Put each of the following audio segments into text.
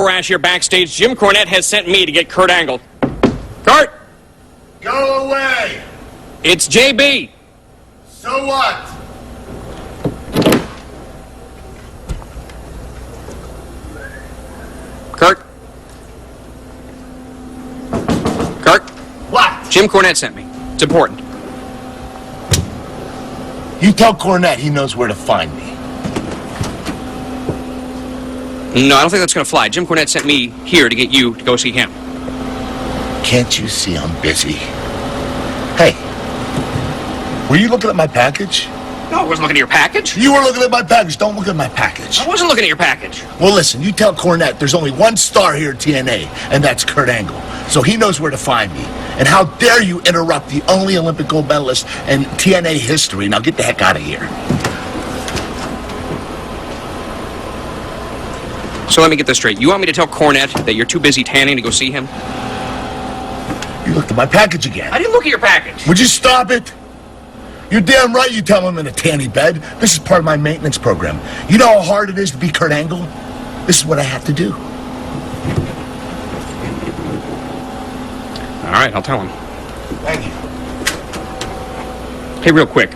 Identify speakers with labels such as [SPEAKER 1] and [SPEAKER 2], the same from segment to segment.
[SPEAKER 1] Rash here backstage. Jim Cornette has sent me to get Kurt Angle. Kurt!
[SPEAKER 2] Go away!
[SPEAKER 1] It's JB!
[SPEAKER 2] So what?
[SPEAKER 1] Kurt? Kurt?
[SPEAKER 2] What?
[SPEAKER 1] Jim Cornette sent me. It's important.
[SPEAKER 2] You tell Cornette he knows where to find me.
[SPEAKER 1] No, I don't think that's going to fly. Jim Cornette sent me here to get you to go see him.
[SPEAKER 2] Can't you see I'm busy? Hey, were you looking at my package?
[SPEAKER 1] No, I wasn't looking at your package.
[SPEAKER 2] You were looking at my package. Don't look at my package.
[SPEAKER 1] I wasn't looking at your package.
[SPEAKER 2] Well, listen, you tell Cornette there's only one star here at TNA, and that's Kurt Angle. So he knows where to find me. And how dare you interrupt the only Olympic gold medalist in TNA history. Now get the heck out of here.
[SPEAKER 1] So let me get this straight. You want me to tell Cornette that you're too busy tanning to go see him?
[SPEAKER 2] You looked at my package again.
[SPEAKER 1] I didn't look at your package.
[SPEAKER 2] Would you stop it? You're damn right you tell him in a tanny bed. This is part of my maintenance program. You know how hard it is to be Kurt Angle? This is what I have to do.
[SPEAKER 1] All right, I'll tell him.
[SPEAKER 2] Thank you.
[SPEAKER 1] Hey, real quick.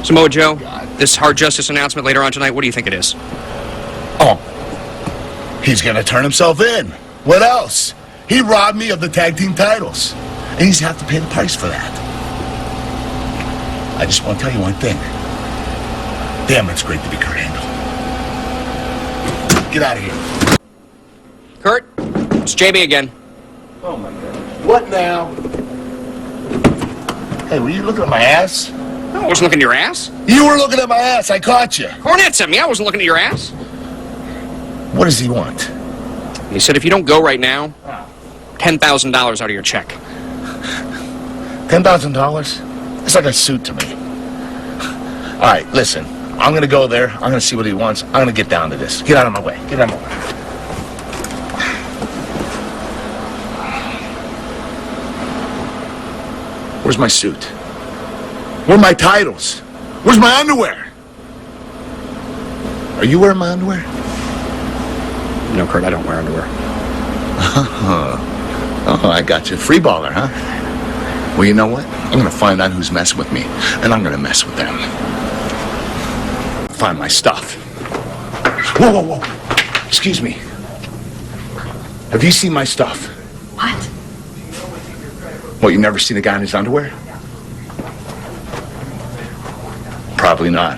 [SPEAKER 1] Samoa Joe, this hard justice announcement later on tonight, what do you think it is?
[SPEAKER 2] Oh, he's gonna turn himself in. What else? He robbed me of the tag team titles. And he's gonna have to pay the price for that. I just want to tell you one thing. Damn, it's great to be Kurt Angle. Get out of here.
[SPEAKER 1] Kurt, it's JB again.
[SPEAKER 2] Oh my God. What now? Hey, were you looking at my ass?
[SPEAKER 1] No, I wasn't looking at your ass.
[SPEAKER 2] You were looking at my ass. I caught you.
[SPEAKER 1] Cornette sent me. I wasn't looking at your ass.
[SPEAKER 2] What does he want?
[SPEAKER 1] He said if you don't go right now, $10,000 out of your check.
[SPEAKER 2] $10,000? It's like a suit to me. All right, listen. I'm going to go there. I'm going to see what he wants. I'm going to get down to this. Get out of my way. Get out of my way. Where's my suit? Where are my titles? Where's my underwear? Are you wearing my underwear?
[SPEAKER 1] No, Kurt, I don't wear underwear.
[SPEAKER 2] Oh, I got you. Free baller, huh? Well, you know what? I'm going to find out who's messing with me, and I'm going to mess with them. Find my stuff. Whoa, whoa, whoa. Excuse me. Have you seen my stuff?
[SPEAKER 3] What?
[SPEAKER 2] What, you never seen a guy in his underwear? Probably not.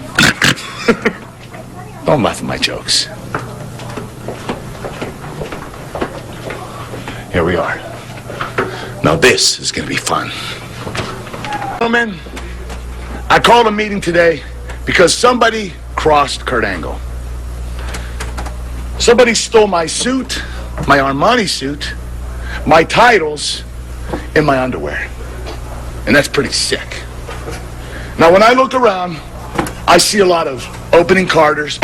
[SPEAKER 2] Don't laugh at my jokes. Here we are. Now this is going to be fun. Gentlemen, I called a meeting today because somebody crossed Kurt Angle. Somebody stole my suit, my Armani suit, my titles, and my underwear. And that's pretty sick. Now when I look around, I see a lot of opening carders,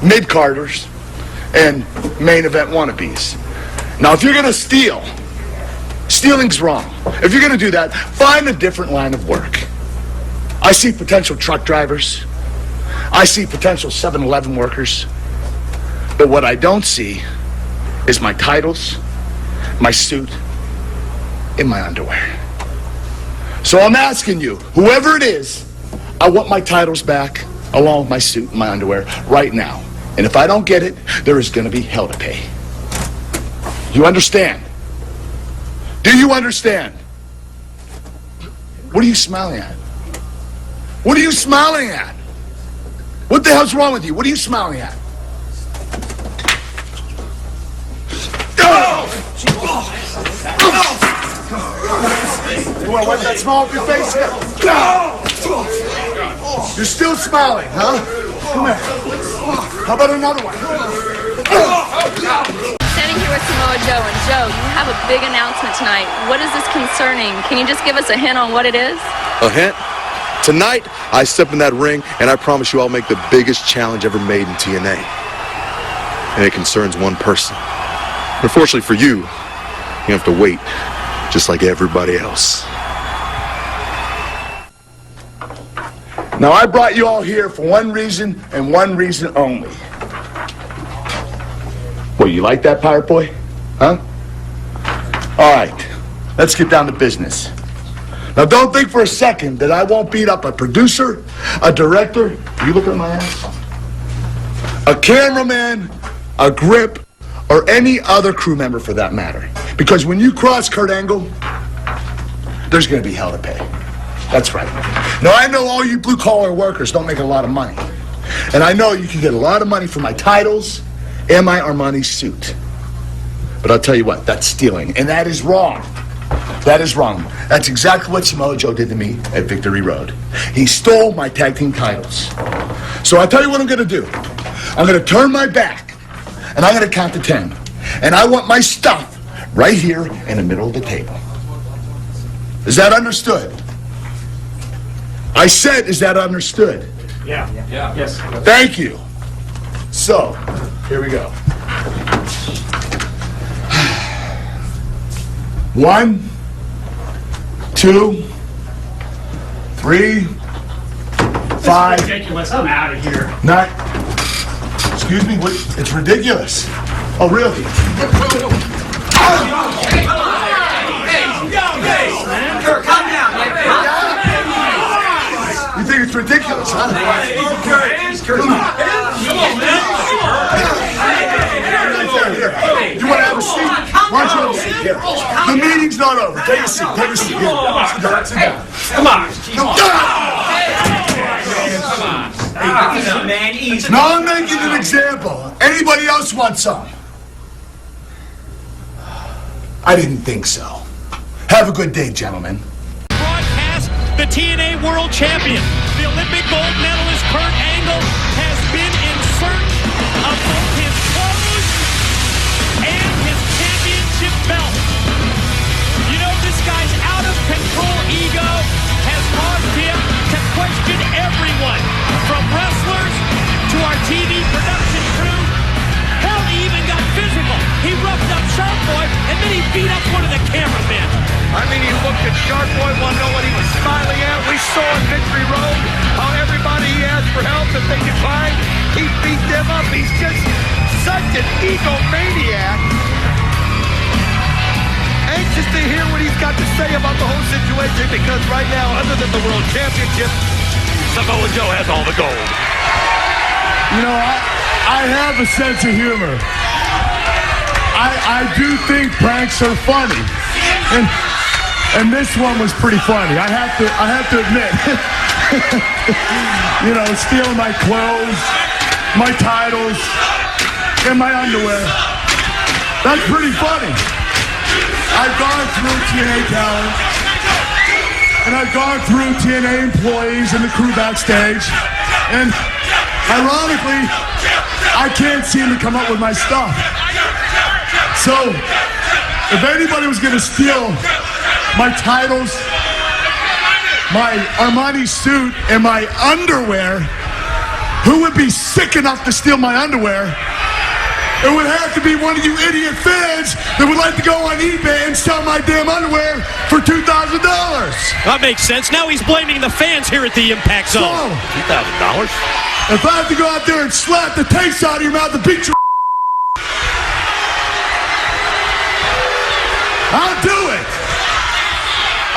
[SPEAKER 2] mid-carders, and main event wannabes. Now if you're going to steal, stealing's wrong. If you're going to do that, find a different line of work. I see potential truck drivers. I see potential 7-Eleven workers. But what I don't see is my titles, my suit, and my underwear. So I'm asking you, whoever it is, I want my titles back, along with my suit and my underwear, right now. And if I don't get it, there is going to be hell to pay. You understand? Do you understand? What are you smiling at? What are you smiling at? What the hell's wrong with you? What are you smiling at? You want to wipe that smile off your face? You're still smiling, huh? Come here. How about another one?
[SPEAKER 3] Standing here with Samoa Joe, and Joe, you have a big announcement tonight. What is this concerning? Can you just give us a hint on what it is?
[SPEAKER 4] A hint? Tonight, I step in that ring, and I promise you I'll make the biggest challenge ever made in TNA. And it concerns one person. Unfortunately for you, you have to wait, just like everybody else.
[SPEAKER 2] Now, I brought you all here for one reason and one reason only. Well, you like that, Pirate Boy? Huh? All right, let's get down to business. Now, don't think for a second that I won't beat up a producer, a director, you look at my ass, a cameraman, a grip, or any other crew member for that matter. Because when you cross Kurt Angle, there's going to be hell to pay. That's right. Now, I know all you blue-collar workers don't make a lot of money. And I know you can get a lot of money for my titles and my Armani suit. But I'll tell you what, that's stealing, and that is wrong. That is wrong. That's exactly what Samoa Joe did to me at Victory Road. He stole my tag team titles. So I'll tell you what I'm going to do. I'm going to turn my back, and I'm going to count to 10. And I want my stuff right here in the middle of the table. Is that understood? I said, is that understood?
[SPEAKER 5] Yeah. Yes.
[SPEAKER 2] Thank you. So, here we go. 1, 2, 3, 5.
[SPEAKER 5] It's ridiculous. I'm out of here.
[SPEAKER 2] Not. Excuse me. What? It's ridiculous. Oh, really?
[SPEAKER 6] Kurt, calm down.
[SPEAKER 2] You think it's ridiculous, huh?
[SPEAKER 6] Come on, man.
[SPEAKER 2] You want to have a seat? Why don't you have a seat? Here. The meeting's not over. Take a seat. Take a seat. Here. Sit down. Sit down.
[SPEAKER 5] Come on.
[SPEAKER 6] Man, easy.
[SPEAKER 2] Now I'm making an example. Anybody else want some? I didn't think so. Have a good day, gentlemen.
[SPEAKER 7] Broadcast the TNA World Champion, the Olympic gold medalist Kurt Angle, has been in search of both his clothes and his championship belt. You know, this guy's out of control ego has caused him to question everyone, from wrestlers to our TV production crew. Hell, he even got physical. He roughed up Sharp Boy, and then he beat up one of the cameramen.
[SPEAKER 8] I mean, he looked at Sharp Boy, wanted to know what he was smiling at. We saw on Victory Road how everybody he asked for help if they could find, he beat them up. He's just such an egomaniac. Anxious to hear what he's got to say about the whole situation, because right now, other than the World Championship, Samoa Joe has all the gold.
[SPEAKER 2] You know, I have a sense of humor. I do think pranks are funny, and this one was pretty funny. I have to admit. You know, stealing my clothes, my titles, and my underwear. That's pretty funny. I've gone through TNA talent, and I've gone through TNA employees and the crew backstage, and ironically, I can't seem to come up with my stuff. So, if anybody was going to steal my titles, my Armani suit, and my underwear, who would be sick enough to steal my underwear? It would have to be one of you idiot fans that would like to go on eBay and sell my damn underwear for $2,000.
[SPEAKER 7] That makes sense. Now he's blaming the fans here at the Impact Zone.
[SPEAKER 8] $2,000?
[SPEAKER 2] If I have to go out there and slap the taste out of your mouth and beat your I'll do it.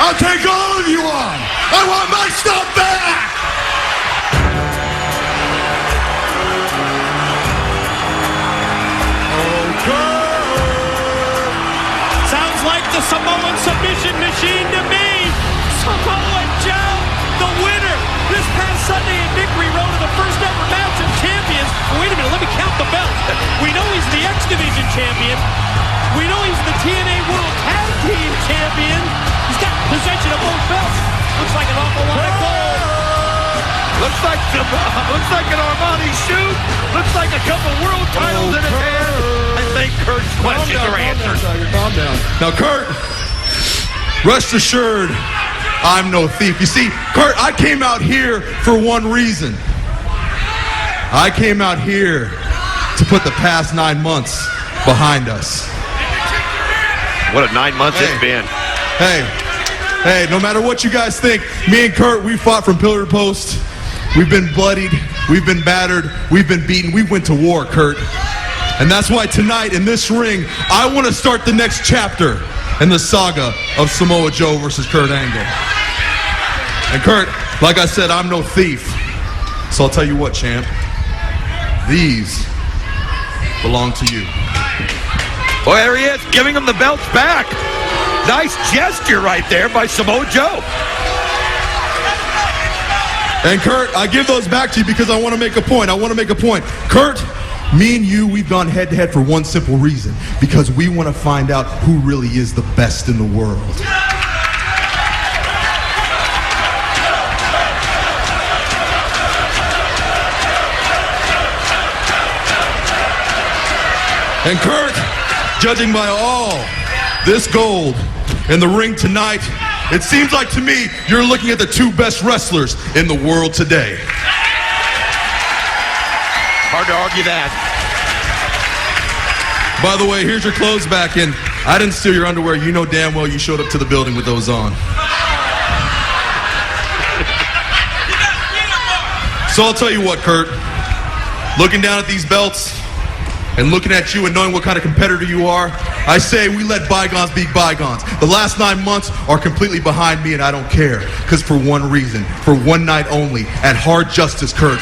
[SPEAKER 2] I'll take all of you on. I want my stuff back.
[SPEAKER 7] Sounds like the Samoan submission machine to me. Samoa Joe, the winner this past Sunday at Victory Road in the first ever match of champions. Wait a minute, let me count the belts. We know he's the X Division champion. We know he's the TNA World Tag Team champion. He's got possession of both belts. Looks like an awful lot of gold.
[SPEAKER 8] Looks like an Armani shoot. Looks like a couple world titles in his hand. I think Kurt's questions are answered.
[SPEAKER 4] Calm down. Now, Kurt, rest assured, I'm no thief. You see, Kurt, I came out here for one reason. I came out here to put the past 9 months behind us.
[SPEAKER 8] What a 9 months it's been.
[SPEAKER 4] Hey, no matter what you guys think, me and Kurt, we fought from pillar to post. We've been bloodied. We've been battered. We've been beaten. We went to war, Kurt. And that's why tonight in this ring, I want to start the next chapter in the saga of Samoa Joe versus Kurt Angle. And Kurt, like I said, I'm no thief. So I'll tell you what, champ. These belong to you.
[SPEAKER 8] Well, there he is, giving him the belts back. Nice gesture right there by Samoa Joe.
[SPEAKER 4] And Kurt, I give those back to you because I want to make a point. Kurt, me and you, we've gone head to head for one simple reason. Because we want to find out who really is the best in the world. And Kurt, judging by all this gold in the ring tonight, it seems like to me you're looking at the two best wrestlers in the world today.
[SPEAKER 8] Hard to argue that.
[SPEAKER 4] By the way, here's your clothes back, and I didn't steal your underwear. You know damn well you showed up to the building with those on. So I'll tell you what, Kurt. Looking down at these belts and looking at you and knowing what kind of competitor you are, I say we let bygones be bygones. The last 9 months are completely behind me, and I don't care. Because for one reason, for one night only, at Hard Justice, Kurt,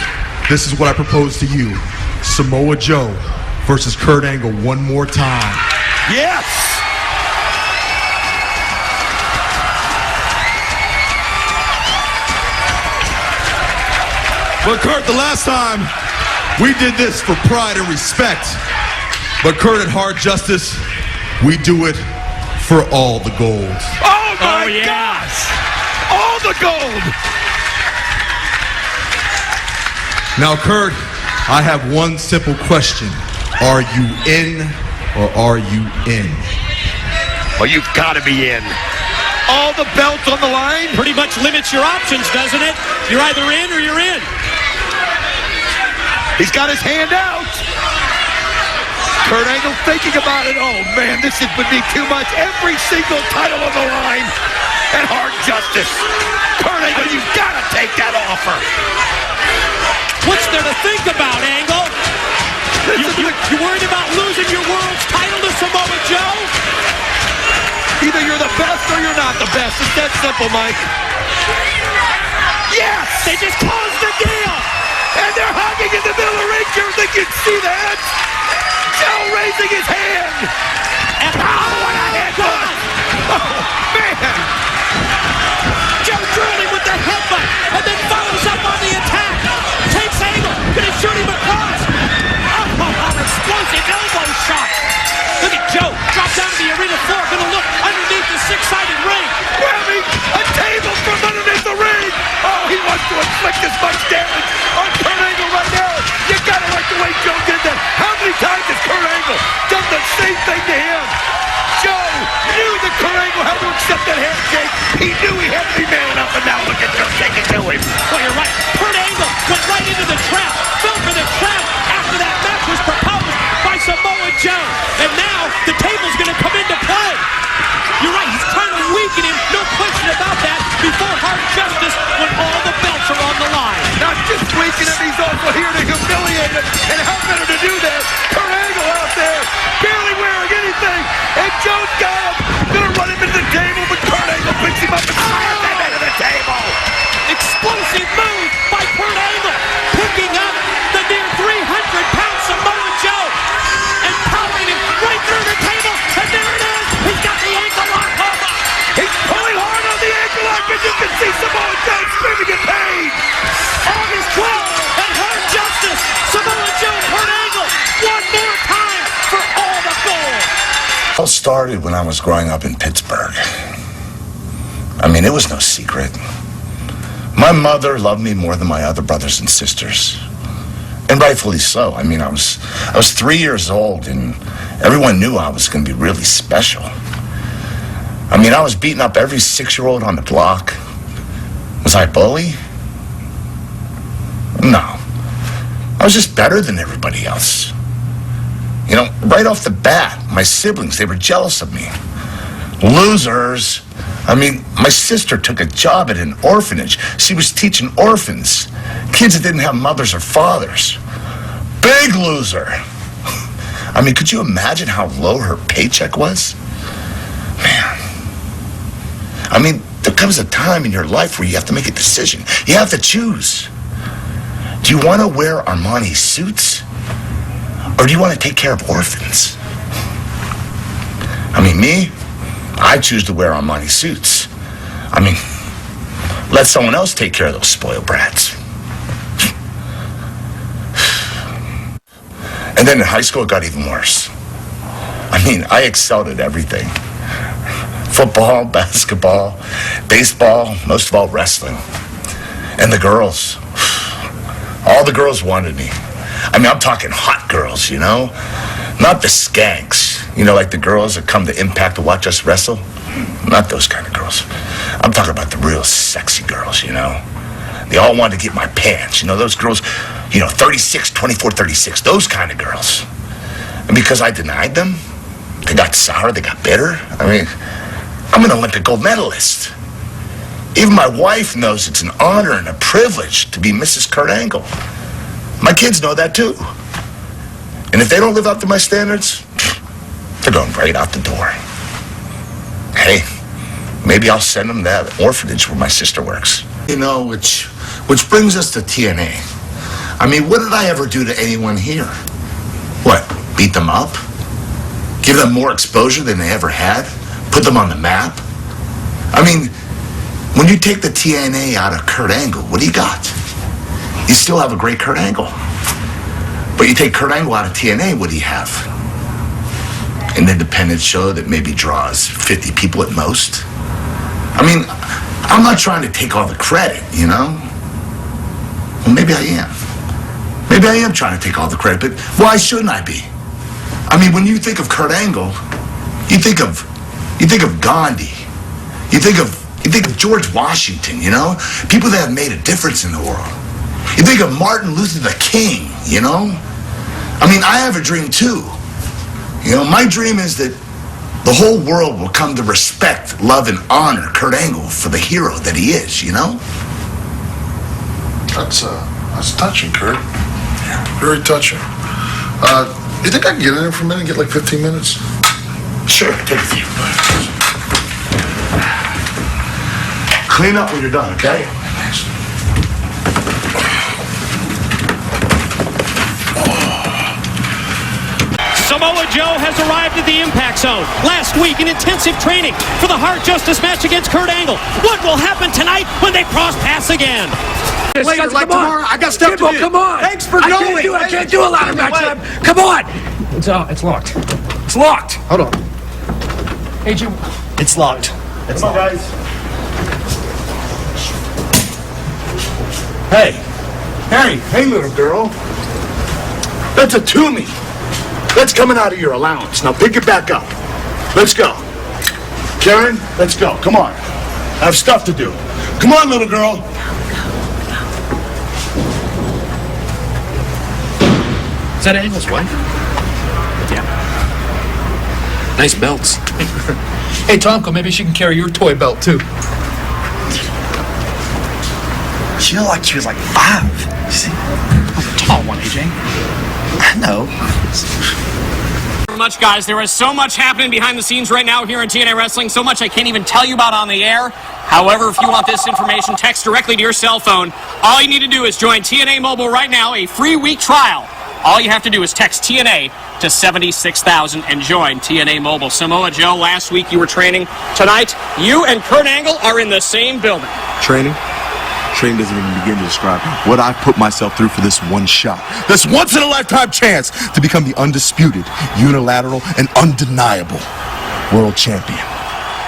[SPEAKER 4] this is what I propose to you. Samoa Joe versus Kurt Angle one more time.
[SPEAKER 8] Yes!
[SPEAKER 4] But Kurt, the last time we did this for pride and respect. But Kurt, at Hard Justice, we do it for all the gold.
[SPEAKER 8] Oh my gosh! All the gold!
[SPEAKER 4] Now, Kurt, I have one simple question. Are you in or are you in?
[SPEAKER 8] Well, you've got to be in. All the belts on the line?
[SPEAKER 7] Pretty much limits your options, doesn't it? You're either in or you're in.
[SPEAKER 8] He's got his hand out. Kurt Angle thinking about it. Oh, man, this would be too much. Every single title on the line at Hard Justice. Kurt Angle, you've got to take that offer.
[SPEAKER 7] What's there to think about, Angle? You worried about losing your world's title to Samoa Joe?
[SPEAKER 8] Either you're the best or you're not the best. It's that simple, Mike. Yes!
[SPEAKER 7] They just closed the deal!
[SPEAKER 8] And they're hugging in the middle of the ring. You think you'd see that? Joe raising his hand.
[SPEAKER 7] And
[SPEAKER 8] what a headbutt! Oh, man!
[SPEAKER 7] Joe drilling with the headbutt and then follows up on the attack. Takes Angle, gonna shoot him across. Oh, an explosive elbow shot. Look at Joe, drop down to the arena floor, gonna look underneath the six-sided ring.
[SPEAKER 8] Grabbing a table from underneath the ring. Oh, he wants to inflict as much damage on Kurt Angle right now. You gotta like the way Joe did that. How many times has Kurt Angle done the same thing to him? Joe knew that Kurt Angle had to accept that handshake. He knew he had to be man up, and now look at Joe taking to him.
[SPEAKER 7] Well, you're right. Kurt Angle went right into the trap, fell for the trap after that match was proposed by Samoa Joe. And now the table's gonna come into play. You're right, he's trying to weaken him, no question about that, before Hard Justice when all the belts are on the line.
[SPEAKER 8] Not just weaken him, he's also here to humiliate him. And how better to do that? Kurt Angle out there, barely wearing anything. And Joe's got him, gonna run him into the table, but Kurt Angle picks him up and slams him into the table.
[SPEAKER 7] Explosive move by Kurt Angle, picking up the near 300-pound Samoa Joe and powering him right through the table. And there it is. He's got the ankle lock on.
[SPEAKER 8] He's pulling hard on the ankle lock, and you can see Samoa Joe screaming in pain.
[SPEAKER 7] August 12th at Hard Justice. Samoa Joe, Kurt Angle, one more time for all the gold.
[SPEAKER 2] It all started when I was growing up in Pittsburgh. I mean, it was no secret. My mother loved me more than my other brothers and sisters. And rightfully so. I mean, I was 3 years old, and everyone knew I was going to be really special. I mean, I was beating up every 6-year-old on the block. Was I a bully? No. I was just better than everybody else. You know, right off the bat, my siblings, they were jealous of me. Losers. I mean, my sister took a job at an orphanage. She was teaching orphans, kids that didn't have mothers or fathers. Big loser. I mean, could you imagine how low her paycheck was? Man. I mean, there comes a time in your life where you have to make a decision. You have to choose. Do you want to wear Armani suits? Or do you want to take care of orphans? I mean, me, I choose to wear Armani suits. I mean, let someone else take care of those spoiled brats. And then in high school, it got even worse. I mean, I excelled at everything. Football, basketball, baseball, most of all wrestling. And the girls, all the girls wanted me. I mean, I'm talking hot girls, you know? Not the skanks, you know, like the girls that come to Impact to watch us wrestle. Not those kind of girls. I'm talking about the real sexy girls, you know? They all wanted to get my pants, you know, those girls, you know, 36, 24, 36, those kind of girls. And because I denied them, they got sour, they got bitter. I mean, I'm an Olympic gold medalist. Even my wife knows it's an honor and a privilege to be Mrs. Kurt Angle. My kids know that too. And if they don't live up to my standards, they're going right out the door. Hey, maybe I'll send them to that orphanage where my sister works. You know, which brings us to TNA. I mean, what did I ever do to anyone here? What, beat them up? Give them more exposure than they ever had? Put them on the map? I mean, when you take the TNA out of Kurt Angle, what do you got? You still have a great Kurt Angle. But you take Kurt Angle out of TNA, what do you have? An independent show that maybe draws 50 people at most? I mean, I'm not trying to take all the credit, you know? Well, maybe I am. Maybe I am trying to take all the credit, but why shouldn't I be? I mean, when you think of Kurt Angle, you think of Gandhi. You think of George Washington, you know? People that have made a difference in the world. You think of Martin Luther the King, you know? I mean, I have a dream too. You know, my dream is that the whole world will come to respect, love, and honor Kurt Angle for the hero that he is, you know?
[SPEAKER 4] That's touching, Kurt. Very touching. You think I can get in there for a minute and get like 15 minutes?
[SPEAKER 2] Sure, take a few. Clean up when you're done, okay?
[SPEAKER 7] Samoa Joe has arrived at the Impact Zone. Last week in intensive training for the Hard Justice match against Kurt Angle. What will happen tonight when they cross paths again?
[SPEAKER 6] Later, like tomorrow, I got stuff to do.
[SPEAKER 5] Come on.
[SPEAKER 6] Thanks for going.
[SPEAKER 5] I can't do a lot of match. Come on. It's locked. It's locked. Hold on. Hey, Jim. It's locked.
[SPEAKER 2] Come on, guys. Hey, little girl. That's a Toomey. That's coming out of your allowance. Now pick it back up. Let's go. Karen, let's go. Come on. I have stuff to do. Come on, little girl.
[SPEAKER 1] Is that Angle's wife? Yeah. Nice belts.
[SPEAKER 5] Hey, Tomko, maybe she can carry your toy belt, too.
[SPEAKER 9] She looked like she was like 5. You see?
[SPEAKER 5] I'm a tall one, AJ.
[SPEAKER 9] I know.
[SPEAKER 1] Much, guys. There is so much happening behind the scenes right now here in TNA Wrestling. So much I can't even tell you about on the air. However, if you want this information, text directly to your cell phone. All you need to do is join TNA Mobile right now, a free week trial. All you have to do is text TNA to 76,000 and join TNA Mobile. Samoa Joe, last week you were training. Tonight, you and Kurt Angle are in the same building.
[SPEAKER 4] Training? Training doesn't even begin to describe what I put myself through for this one shot. This once-in-a-lifetime chance to become the undisputed, unilateral, and undeniable world champion.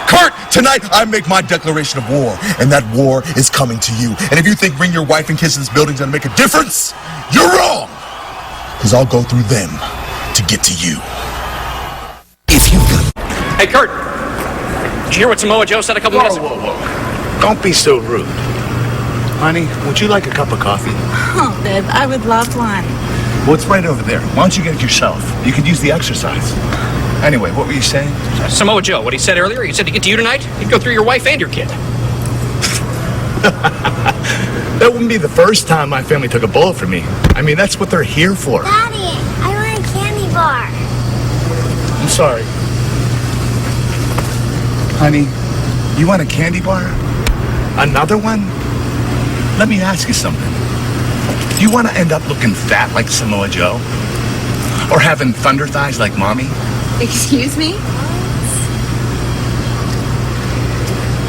[SPEAKER 4] Kurt, tonight I make my declaration of war, and that war is coming to you. And if you think bring your wife and kids to this building is going to make a difference, you're wrong. Because I'll go through them to get to you.
[SPEAKER 9] If you could.
[SPEAKER 1] Hey, Kurt. Did you hear what Samoa Joe said a couple minutes ago?
[SPEAKER 2] Whoa. Don't be so rude. Honey, would you like a cup of coffee?
[SPEAKER 10] Oh, babe, I would love one.
[SPEAKER 2] Well, it's right over there. Why don't you get it yourself? You could use the exercise. Anyway, what were you saying?
[SPEAKER 1] Samoa Joe, what he said earlier, he said to get to you tonight, he'd go through your wife and your kid.
[SPEAKER 2] That wouldn't be the first time my family took a bullet for me. I mean, that's what they're here for.
[SPEAKER 10] Daddy, I want a candy bar.
[SPEAKER 2] I'm sorry. Honey, you want a candy bar? Another one? Let me ask you something. Do you want to end up looking fat like Samoa Joe? Or having thunder thighs like Mommy?
[SPEAKER 10] Excuse me?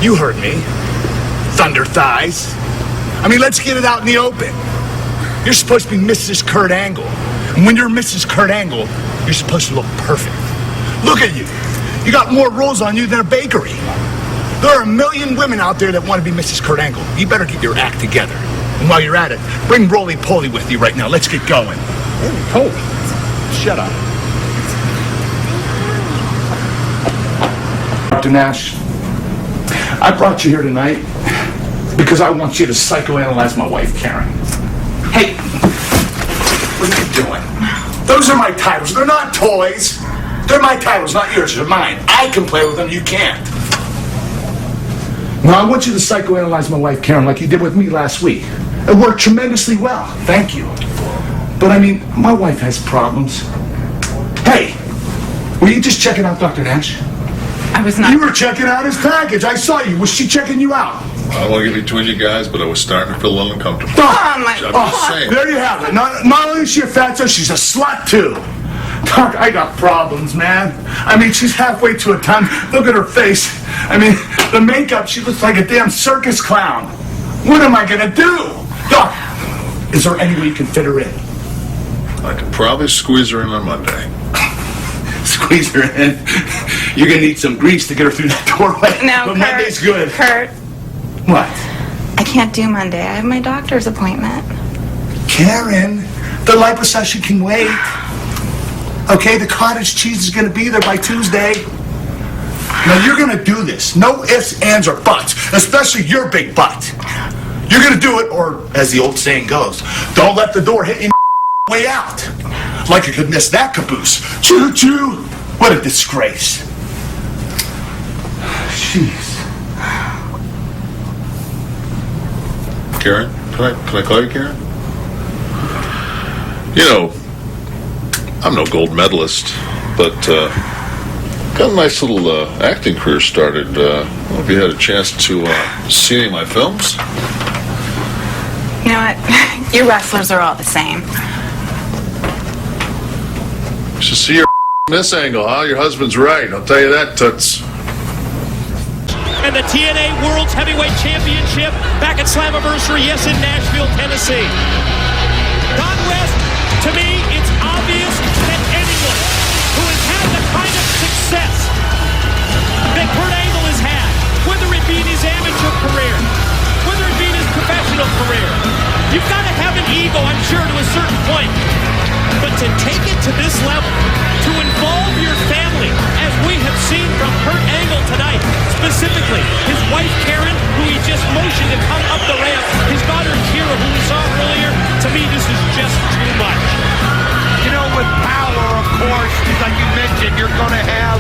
[SPEAKER 2] You heard me. Thunder thighs. I mean, let's get it out in the open. You're supposed to be Mrs. Kurt Angle. And when you're Mrs. Kurt Angle, you're supposed to look perfect. Look at you. You got more rolls on you than a bakery. There are a million women out there that want to be Mrs. Kurt Angle. You better get your act together. And while you're at it, bring Roly-Poly with you right now. Let's get going. Roly-Poly? Shut up. Dr. Nash, I brought you here tonight because I want you to psychoanalyze my wife, Karen. Hey, what are you doing? Those are my titles. They're not toys. They're my titles, not yours. They're mine. I can play with them. You can't. Now, I want you to psychoanalyze my wife, Karen, like you did with me last week. It worked tremendously well. Thank you. But, I mean, my wife has problems. Hey, were you just checking out Dr. Nash?
[SPEAKER 10] I was not.
[SPEAKER 2] You were checking out his package. I saw you. Was she checking you out?
[SPEAKER 4] I don't want to get between you guys, but I was starting to feel a little uncomfortable.
[SPEAKER 10] Oh, my
[SPEAKER 4] I'm
[SPEAKER 10] God.
[SPEAKER 4] just saying.
[SPEAKER 2] There you have it. Not only is she a fatso, she's a slut, too. Doc, I got problems, man. I mean, she's halfway to a ton. Look at her face. I mean, the makeup, she looks like a damn circus clown. What am I going to do? Doc, is there any way you can fit her in?
[SPEAKER 4] I could probably squeeze her in on Monday.
[SPEAKER 2] Squeeze her in? You're going to need some grease to get her through that doorway.
[SPEAKER 10] No,
[SPEAKER 2] but
[SPEAKER 10] Kurt.
[SPEAKER 2] Monday's good.
[SPEAKER 10] Kurt,
[SPEAKER 2] What?
[SPEAKER 10] I can't do Monday. I have my doctor's appointment.
[SPEAKER 2] Karen, the liposuction can wait. Okay, the cottage cheese is going to be there by Tuesday. Now, you're going to do this. No ifs, ands, or buts. Especially your big butt. You're going to do it, or, as the old saying goes, don't let the door hit you way out. Like you could miss that caboose. Choo-choo. What a disgrace. Jeez.
[SPEAKER 4] Karen? Can I call you Karen? You know, I'm no gold medalist, but got a nice little acting career started. I don't know if you had a chance to see any of my films.
[SPEAKER 10] You know what? Your wrestlers are all the same.
[SPEAKER 4] You should see your this angle, huh? Your husband's right. I'll tell you that, Toots.
[SPEAKER 7] And the TNA World's Heavyweight Championship back at Slammiversary, yes, in Nashville, Tennessee. Don West, to me, it's obvious that anyone who has had the kind of success that Kurt Angle has had, whether it be in his amateur career, whether it be in his professional career, you've got to have an ego, I'm sure, to a certain point. But to take it to this level, to involve your family, as we have seen from Kurt Angle tonight, specifically his wife Karen, who he just motioned to come up the ramp, his daughter Kira, who we saw earlier, to me this is just too much.
[SPEAKER 8] You know, with power, of course, like you mentioned, you're going to have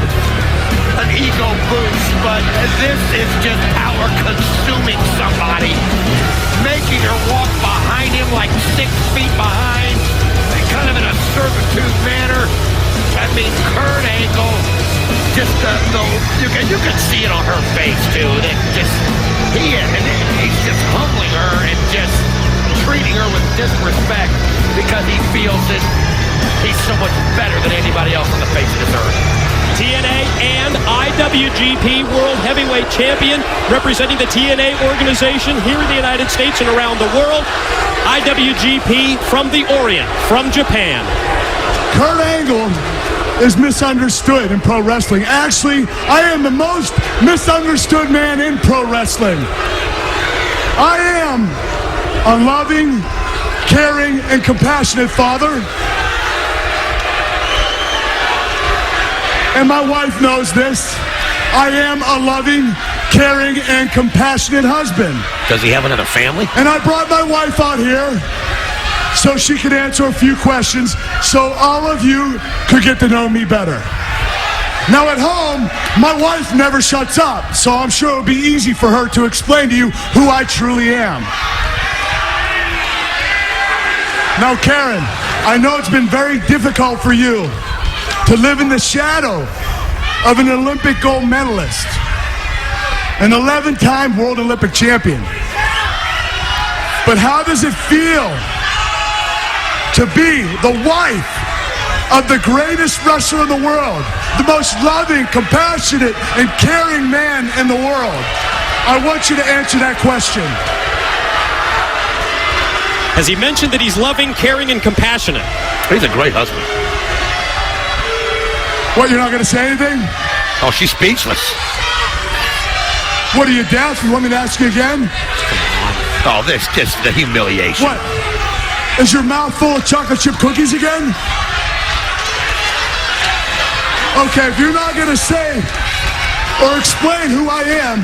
[SPEAKER 8] an ego boost, but this is just power consuming somebody, making her walk behind him like 6 feet behind, kind of in a servitude manner. I mean, Kurt Angle, just you can see it on her face too. That just he's just humbling her and just treating her with disrespect because he feels that he's so much better than anybody else on the face of this earth.
[SPEAKER 7] TNA and IWGP World Heavyweight Champion, representing the TNA organization here in the United States and around the world. IWGP from the Orient, from Japan.
[SPEAKER 2] Kurt Angle is misunderstood in pro wrestling. Actually, I am the most misunderstood man in pro wrestling. I am a loving, caring, and compassionate father. And my wife knows this. I am a loving, caring, and compassionate husband.
[SPEAKER 11] Does he have another family?
[SPEAKER 2] And I brought my wife out here so she could answer a few questions so all of you could get to know me better. Now at home, my wife never shuts up, so I'm sure it'll be easy for her to explain to you who I truly am. Now Karen, I know it's been very difficult for you to live in the shadow of an Olympic gold medalist, an 11-time world Olympic champion. But how does it feel to be the wife of the greatest wrestler in the world, the most loving, compassionate, and caring man in the world? I want you to answer that question.
[SPEAKER 7] Has he mentioned that he's loving, caring, and compassionate?
[SPEAKER 8] He's a great husband.
[SPEAKER 2] What, you're not going to say anything?
[SPEAKER 8] Oh, she's speechless.
[SPEAKER 2] What, are you deaf? You want me to ask you again?
[SPEAKER 8] Oh, this just the humiliation.
[SPEAKER 2] What? Is your mouth full of chocolate chip cookies again? Okay, if you're not going to say or explain who I am,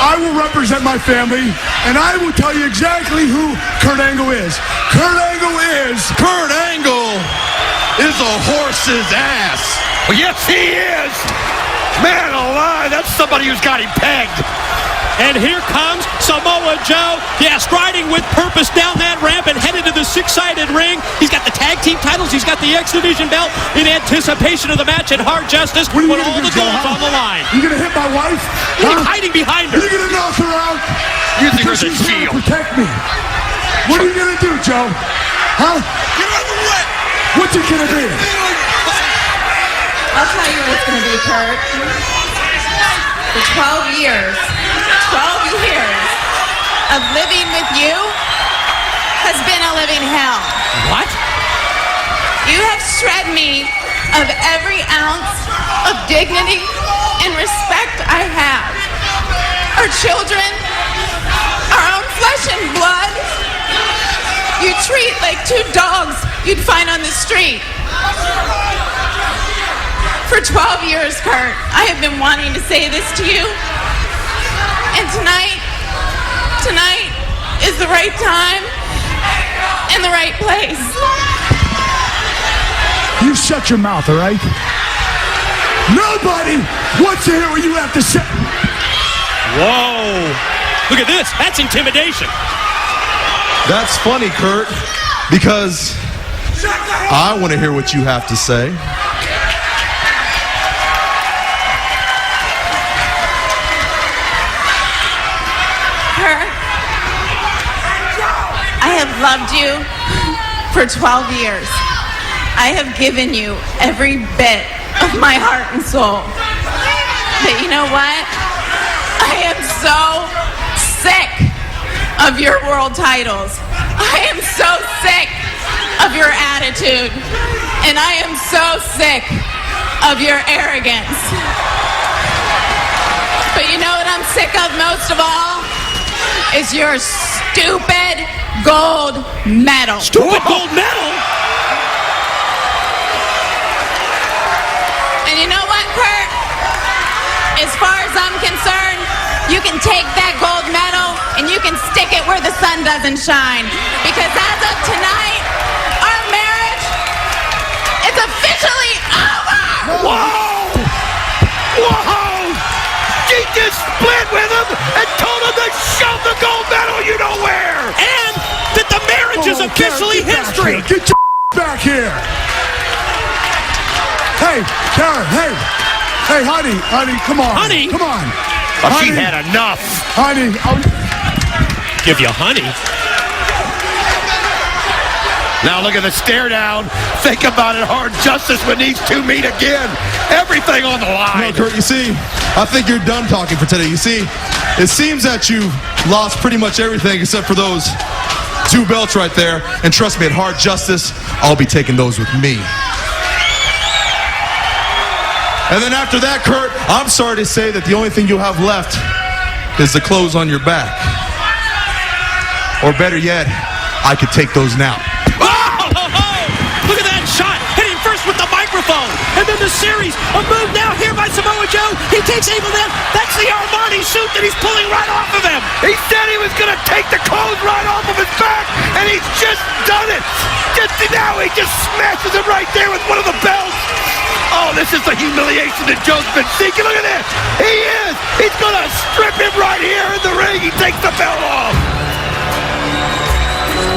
[SPEAKER 2] I will represent my family, and I will tell you exactly who Kurt Angle is. Kurt Angle is
[SPEAKER 8] a horse's ass. Well, yes, he is. Man alive, that's somebody who's got him pegged.
[SPEAKER 7] And here comes Samoa Joe, striding with purpose down that ramp and headed to the six-sided ring. He's got the tag team titles. He's got the X Division belt in anticipation of the match at Hard Justice when all the gold's on the line.
[SPEAKER 2] You gonna hit my wife?
[SPEAKER 7] He's hiding behind her.
[SPEAKER 2] You're gonna knock her out?
[SPEAKER 8] Using her as a
[SPEAKER 2] She's trying
[SPEAKER 8] shield.
[SPEAKER 2] to protect me. What are you gonna do, Joe? Huh?
[SPEAKER 6] Get out of the way!
[SPEAKER 2] What's it gonna be?
[SPEAKER 10] I'll tell you what it's going to be, Kurt. For 12 years of living with you has been a living hell.
[SPEAKER 7] What?
[SPEAKER 10] You have stripped me of every ounce of dignity and respect I have. Our children, our own flesh and blood, you treat like two dogs you'd find on the street. For 12 years, Kurt, I have been wanting to say this to you. And tonight is the right time and the right place.
[SPEAKER 2] You shut your mouth, all right? Nobody wants to hear what you have to say.
[SPEAKER 7] Whoa. Look at this. That's intimidation.
[SPEAKER 4] That's funny, Kurt, because I want to hear what you have to say.
[SPEAKER 10] I have loved you for 12 years. I have given you every bit of my heart and soul. But you know what? I am so sick of your world titles. I am so sick of your attitude. And I am so sick of your arrogance. But you know what I'm sick of most of all? Is your stupid gold medal.
[SPEAKER 7] Stupid gold medal?
[SPEAKER 10] And you know what, Kurt? As far as I'm concerned, you can take that gold medal and you can stick it where the sun doesn't shine. Because as of tonight, our marriage is officially over!
[SPEAKER 8] Whoa! Whoa! She just split with him and told him to shove the gold medal you know where!
[SPEAKER 7] And that the marriage is officially history!
[SPEAKER 2] Get your back here! Hey, Karen, hey! Hey, honey, come on.
[SPEAKER 7] Honey?
[SPEAKER 2] Come on.
[SPEAKER 8] Oh,
[SPEAKER 2] Honey.
[SPEAKER 8] she had enough.
[SPEAKER 2] Honey,
[SPEAKER 7] Give you honey.
[SPEAKER 8] Now look at the stare down. Think about it, Hard Justice when these two meet again. Everything on the line.
[SPEAKER 4] No, Kurt, you see, I think you're done talking for today. You see, it seems that you've lost pretty much everything except for those two belts right there. And trust me, at Hard Justice, I'll be taking those with me. And then after that, Kurt, I'm sorry to say that the only thing you'll have left is the clothes on your back. Or better yet, I could take those now.
[SPEAKER 7] Look at that shot! Hitting first with the microphone, and then the series. A move now here by Samoa Joe. He takes aim of that. That's the Armani suit that he's pulling right off of him.
[SPEAKER 8] He said he was going to take the clothes right off of his back, and he's just done it. Now he just smashes him right there with one of the belts. Oh, this is the humiliation that Joe's been seeking. Look at this. He is. He's going to strip him right here in the ring. He takes the belt off.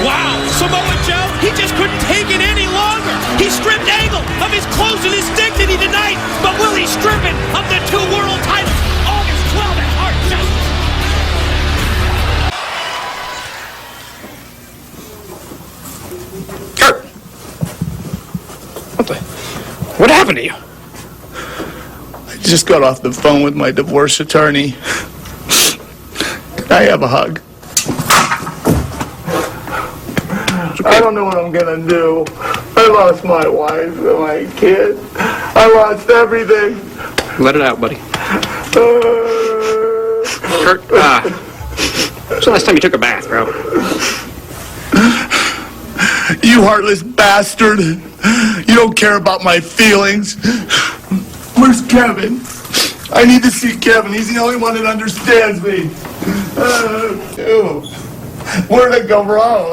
[SPEAKER 7] Wow, Samoa Joe, he just couldn't take it any longer. He stripped Angle of his clothes and his dignity tonight, but will he strip him of the 2 world titles August 12th at Hard Justice?
[SPEAKER 5] Kurt! What happened to you?
[SPEAKER 2] I just got off the phone with my divorce attorney. Can I have a hug? I don't know what I'm gonna do. I lost my wife and my kid. I lost everything.
[SPEAKER 5] Let it out, buddy. Kurt, when's the last time you took a bath, bro?
[SPEAKER 2] You heartless bastard. You don't care about my feelings. Where's Kevin? I need to see Kevin. He's the only one that understands me. Where'd it go wrong?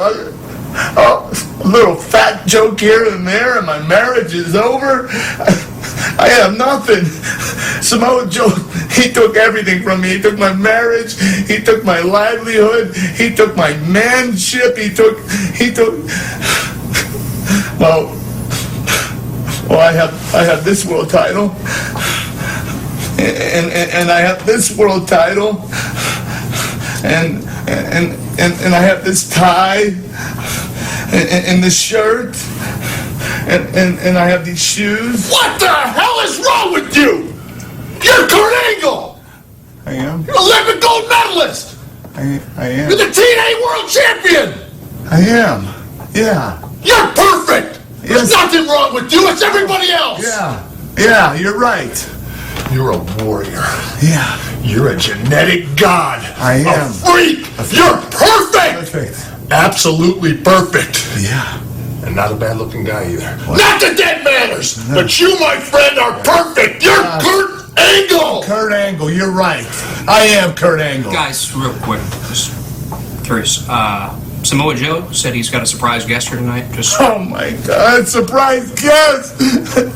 [SPEAKER 2] A little fat joke here and there, and my marriage is over. I have nothing. Samoa Joe, he took everything from me. He took my marriage. He took my livelihood. He took my manship. He took. Well, I have this world title, and I have this world title, and I have this tie, and this shirt, and I have these shoes.
[SPEAKER 8] What the hell is wrong with you? You're Kurt Angle!
[SPEAKER 2] I am.
[SPEAKER 8] You're Olympic gold medalist!
[SPEAKER 2] I am.
[SPEAKER 8] You're the TNA World Champion!
[SPEAKER 2] I am. Yeah.
[SPEAKER 8] You're perfect! There's
[SPEAKER 2] Yes.
[SPEAKER 8] nothing wrong with you, it's everybody else!
[SPEAKER 2] Yeah, you're right.
[SPEAKER 8] You're a warrior.
[SPEAKER 2] Yeah.
[SPEAKER 8] You're a genetic god.
[SPEAKER 2] I am.
[SPEAKER 8] A freak! You're perfect!
[SPEAKER 2] Perfect.
[SPEAKER 8] Absolutely perfect.
[SPEAKER 2] Yeah.
[SPEAKER 8] And not a bad-looking guy either. Not that that matters! But you, my friend, are perfect! You're Kurt Angle!
[SPEAKER 2] Kurt Angle, you're right. I am Kurt Angle.
[SPEAKER 5] Guys, real quick, just curious. Samoa Joe said he's got a surprise guest here tonight. Just
[SPEAKER 2] Oh my God, surprise guest!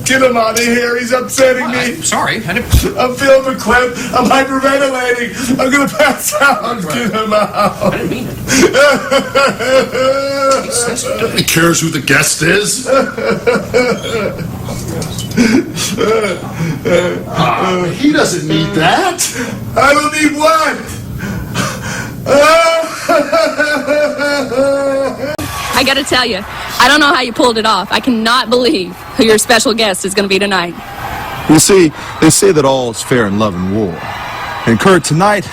[SPEAKER 2] Get him out of here, he's upsetting me.
[SPEAKER 5] sorry, I didn't.
[SPEAKER 2] I'm feeling the clip, I'm hyperventilating, I'm gonna pass out. Get him out.
[SPEAKER 5] I didn't mean it.
[SPEAKER 8] Nobody cares who the guest is. He doesn't need that.
[SPEAKER 2] I don't need what?
[SPEAKER 3] I gotta tell you, I don't know how you pulled it off. I cannot believe who your special guest is gonna be tonight.
[SPEAKER 4] You see, they say that all is fair in love and war. And Kurt, tonight,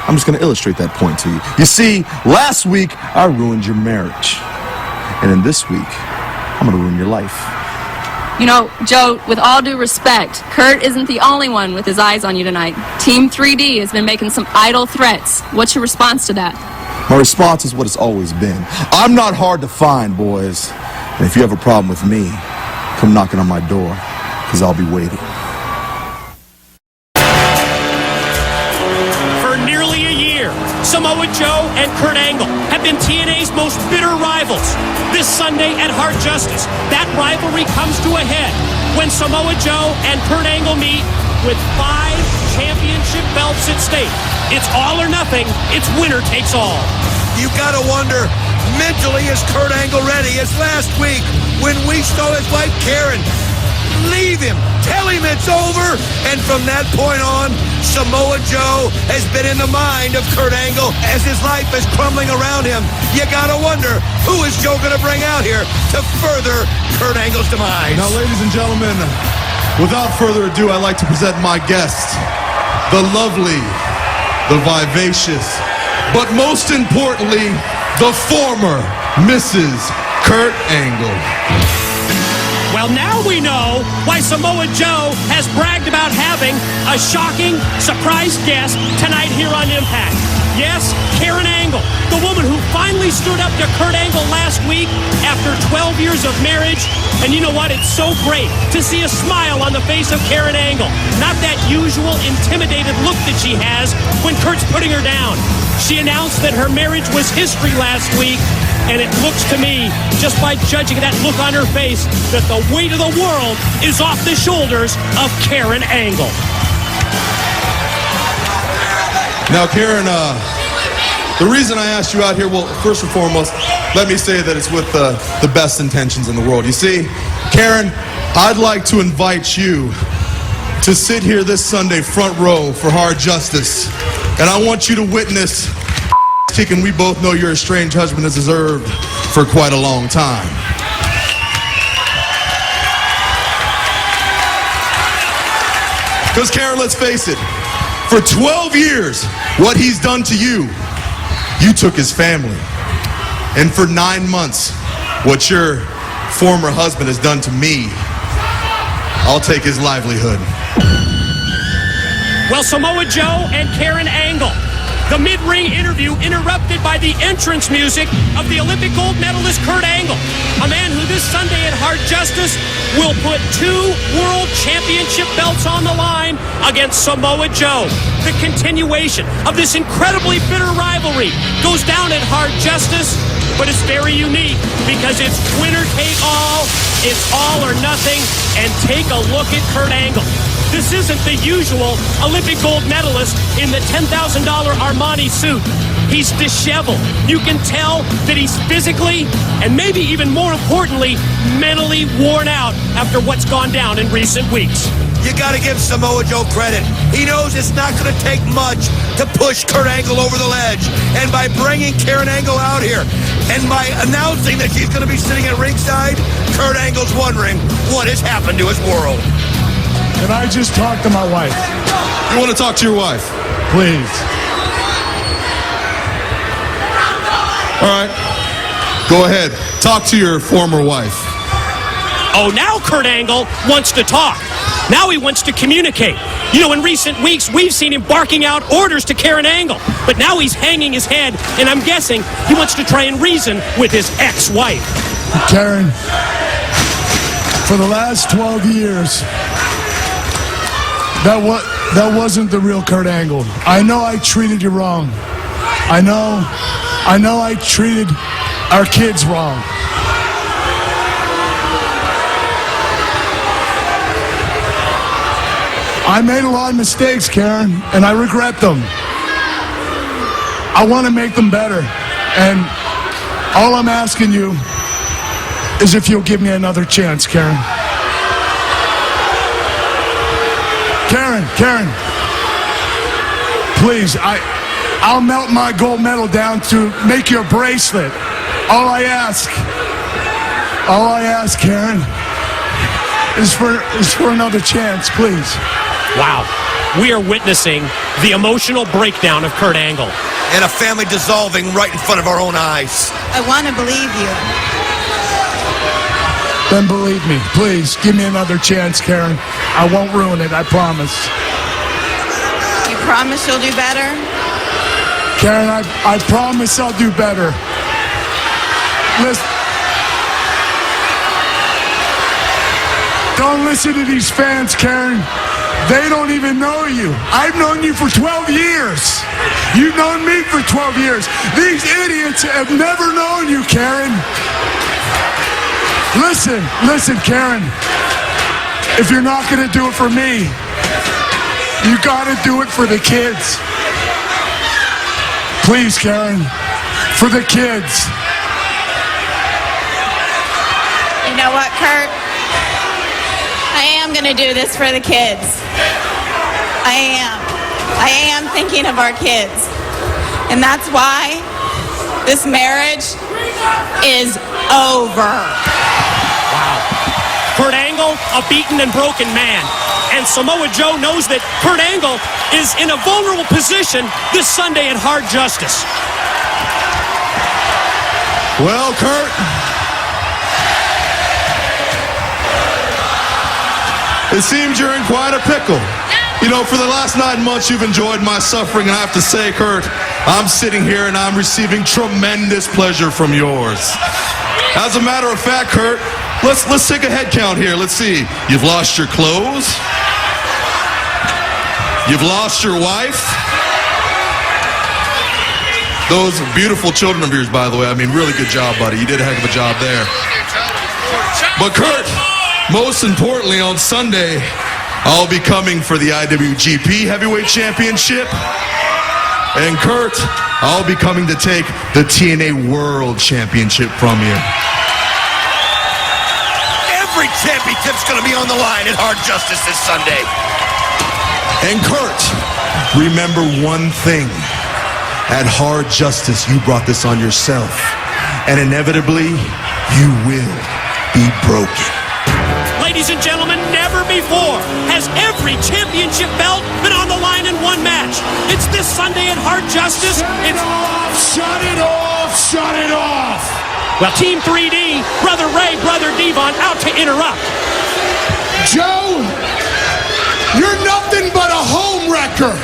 [SPEAKER 4] I'm just going to illustrate that point to you. You see, last week, I ruined your marriage. And in this week, I'm going to ruin your life.
[SPEAKER 3] You know, Joe, with all due respect, Kurt isn't the only one with his eyes on you tonight. Team 3D has been making some idle threats. What's your response to that?
[SPEAKER 4] My response is what it's always been. I'm not hard to find, boys. And if you have a problem with me, come knocking on my door, because I'll be waiting.
[SPEAKER 7] For nearly a year, Samoa Joe and Kurt Angle have been TNA's most bitter rivals. This Sunday at Hard Justice, that rivalry comes to a head when Samoa Joe and Kurt Angle meet with 5 championship belts at stake. It's all or nothing. It's winner takes all.
[SPEAKER 8] You gotta wonder, mentally, is Kurt Angle ready? As last week when we saw his wife Karen leave him, tell him it's over, and from that point on, Samoa Joe has been in the mind of Kurt Angle as his life is crumbling around him. You gotta wonder, who is Joe gonna bring out here to further Kurt Angle's demise?
[SPEAKER 4] Now, ladies and gentlemen, without further ado, I'd like to present my guest, the lovely, the vivacious, but most importantly, the former Mrs. Kurt Angle.
[SPEAKER 7] Well, now we know why Samoa Joe has bragged about having a shocking surprise guest tonight here on Impact. Yes, Karen Angle, the woman who finally stood up to Kurt Angle last week after 12 years of marriage. And you know what? It's so great to see a smile on the face of Karen Angle. Not that usual intimidated look that she has when Kurt's putting her down. She announced that her marriage was history last week, and it looks to me, just by judging that look on her face, that the weight of the world is off the shoulders of Karen Angle.
[SPEAKER 4] Now, Karen, the reason I asked you out here, well, first and foremost, let me say that it's with the best intentions in the world. You see, Karen, I'd like to invite you to sit here this Sunday front row for Hard Justice. And I want you to witness kicking we both know your estranged husband has deserved for quite a long time. Because Karen, let's face it, for 12 years, what he's done to you, you took his family. And for 9 months, what your former husband has done to me, I'll take his livelihood.
[SPEAKER 7] Well, Samoa Joe and Karen Angle. The mid-ring interview interrupted by the entrance music of the Olympic gold medalist Kurt Angle, a man who this Sunday at Hard Justice will put 2 world championship belts on the line against Samoa Joe. The continuation of this incredibly bitter rivalry goes down at Hard Justice, but it's very unique because it's winner take all, it's all or nothing, and take a look at Kurt Angle. This isn't the usual Olympic gold medalist in the $10,000 Armani suit. He's disheveled. You can tell that he's physically, and maybe even more importantly, mentally worn out after what's gone down in recent weeks.
[SPEAKER 8] You got to give Samoa Joe credit. He knows it's not going to take much to push Kurt Angle over the ledge. And by bringing Karen Angle out here, and by announcing that she's going to be sitting at ringside, Kurt Angle's wondering what has happened to his world.
[SPEAKER 2] Can I just talk to my wife?
[SPEAKER 4] You want to talk to your wife?
[SPEAKER 2] Please.
[SPEAKER 4] All right. Go ahead. Talk to your former wife.
[SPEAKER 7] Oh, now Kurt Angle wants to talk. Now he wants to communicate. You know, in recent weeks, we've seen him barking out orders to Karen Angle. But now he's hanging his head, and I'm guessing he wants to try and reason with his ex-wife.
[SPEAKER 2] Karen, for the last 12 years, that wasn't the real Kurt Angle. I know I treated you wrong. I know I treated our kids wrong. I made a lot of mistakes, Karen, and I regret them. I want to make them better. And all I'm asking you is if you'll give me another chance, Karen. Karen, please, I'll melt my gold medal down to make you a bracelet. All I ask, Karen, is for another chance, please.
[SPEAKER 7] Wow. We are witnessing the emotional breakdown of Kurt Angle.
[SPEAKER 8] And a family dissolving right in front of our own eyes.
[SPEAKER 10] I want to believe you.
[SPEAKER 2] Then believe me. Please, give me another chance, Karen. I won't ruin it, I promise.
[SPEAKER 10] You promise you'll do better?
[SPEAKER 2] Karen, I promise I'll do better. Don't listen to these fans, Karen. They don't even know you. I've known you for 12 years. You've known me for 12 years. These idiots have never known you, Karen. Listen, Karen. If you're not going to do it for me, you got to do it for the kids. Please, Karen, for the kids.
[SPEAKER 10] You know what, Kurt? I am going to do this for the kids. I am thinking of our kids. And that's why this marriage is over.
[SPEAKER 7] Wow. Kurt Angle, a beaten and broken man. And Samoa Joe knows that Kurt Angle is in a vulnerable position this Sunday at Hard Justice.
[SPEAKER 4] Well, Kurt, it seems you're in quite a pickle. You know, for the last 9 months, you've enjoyed my suffering, and I have to say, Kurt, I'm sitting here and I'm receiving tremendous pleasure from yours. As a matter of fact, Kurt, let's take a head count here. Let's see. You've lost your clothes. You've lost your wife. Those beautiful children of yours, by the way. I mean, really good job, buddy. You did a heck of a job there. But Kurt, most importantly, on Sunday, I'll be coming for the IWGP Heavyweight Championship. And Kurt, I'll be coming to take the TNA World Championship from you.
[SPEAKER 8] Every championship's going to be on the line at Hard Justice this Sunday.
[SPEAKER 4] And Kurt, remember one thing. At Hard Justice, you brought this on yourself. And inevitably, you will be broken.
[SPEAKER 7] Ladies and gentlemen, never before has every championship belt been on the line in one match. It's this Sunday at Hard Justice.
[SPEAKER 2] Shut it off! Shut it off!
[SPEAKER 7] Well, Team 3D, Brother Ray, Brother Devon, out to interrupt.
[SPEAKER 2] Joe, you're nothing but a home wrecker.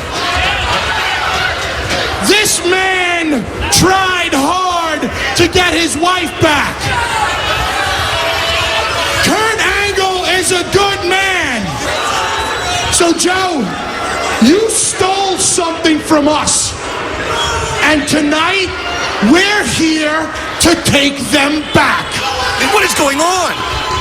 [SPEAKER 2] This man tried hard to get his wife back. Kurt Angle is a good man. So, Joe, you stole something from us. And tonight, we're here to take them back.
[SPEAKER 8] And what is going on?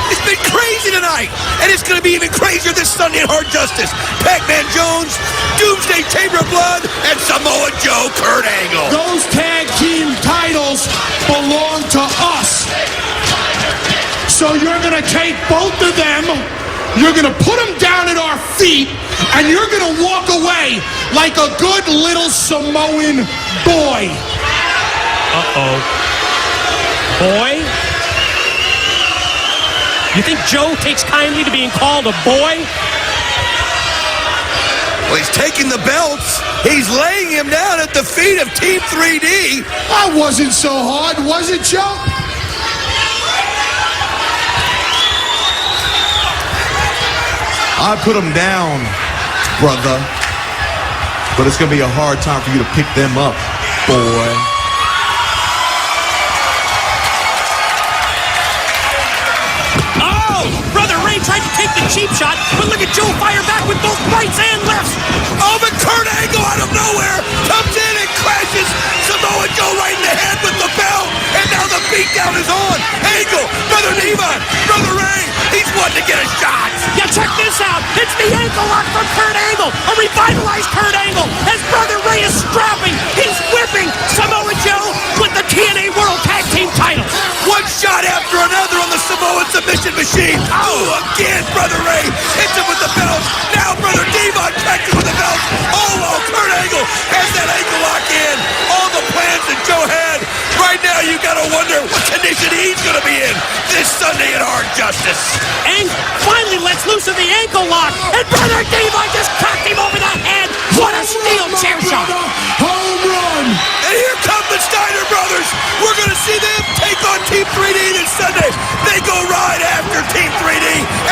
[SPEAKER 8] It's been crazy tonight, and it's going to be even crazier this Sunday at Hard Justice. Pac-Man Jones, Doomsday Chamber of Blood, and Samoa Joe, Kurt Angle.
[SPEAKER 2] Those tag team titles belong to us. So you're going to take both of them, you're going to put them down at our feet, and you're going to walk away like a good little Samoan boy.
[SPEAKER 7] Uh-oh. Boy? You think Joe takes kindly to being called a boy?
[SPEAKER 8] Well, he's taking the belts. He's laying him down at the feet of Team 3D.
[SPEAKER 2] That wasn't so hard, was it, Joe?
[SPEAKER 4] I put them down, brother. But it's going to be a hard time for you to pick them up, boy.
[SPEAKER 7] Tried to take the cheap shot, but look at Joe fire back with both rights and lefts.
[SPEAKER 8] Oh, but Kurt Angle out of nowhere comes in and crashes Samoa Joe right in the head with the bell, and now the beatdown is on. Angle, Brother Devon, Brother Ray, he's wanting to get a shot.
[SPEAKER 7] Yeah, check this out. It's the ankle lock from Kurt Angle, a revitalized Kurt Angle, as Brother Ray is strapping, he's whipping Samoa Joe with the TNA World Tag Team titles.
[SPEAKER 8] One shot after another on the Samoan submission machine. Oh, again, Brother Ray hits him with the belts. Now Brother Devon catches with the belts. Oh, Kurt Angle has that ankle lock in. All the plans that Joe had. Right now, you got to wonder what condition he's going to be in this Sunday at Hard Justice.
[SPEAKER 7] Angle finally lets loose of the ankle lock, and Brother Devon just cracked him over the head. What a steel chair shot.
[SPEAKER 2] Home run.
[SPEAKER 8] And here come the Steiner brothers. We're going to see them take on Team 3D this Sunday. They go right after Team 3D,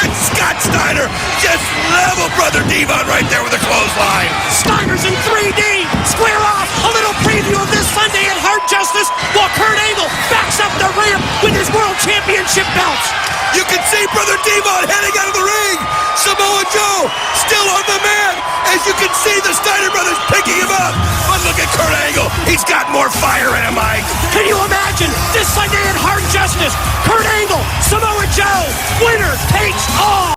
[SPEAKER 8] and Scott Steiner just level Brother Devon right there with a clothesline.
[SPEAKER 7] Steiner's in 3D. Square off. A little preview of this Sunday at Hard Justice while Kurt Angle backs up the ramp with his World Championship belts.
[SPEAKER 8] You can see Brother Devon heading out of the ring. Samoa Joe still on the mat. As you can see, the Steiner brothers picking him up. But look at Kurt Angle. He's got more fire in him, Mike.
[SPEAKER 7] Can you imagine this Sunday at Hard Justice? Kurt Angle, Samoa Joe, winner takes all.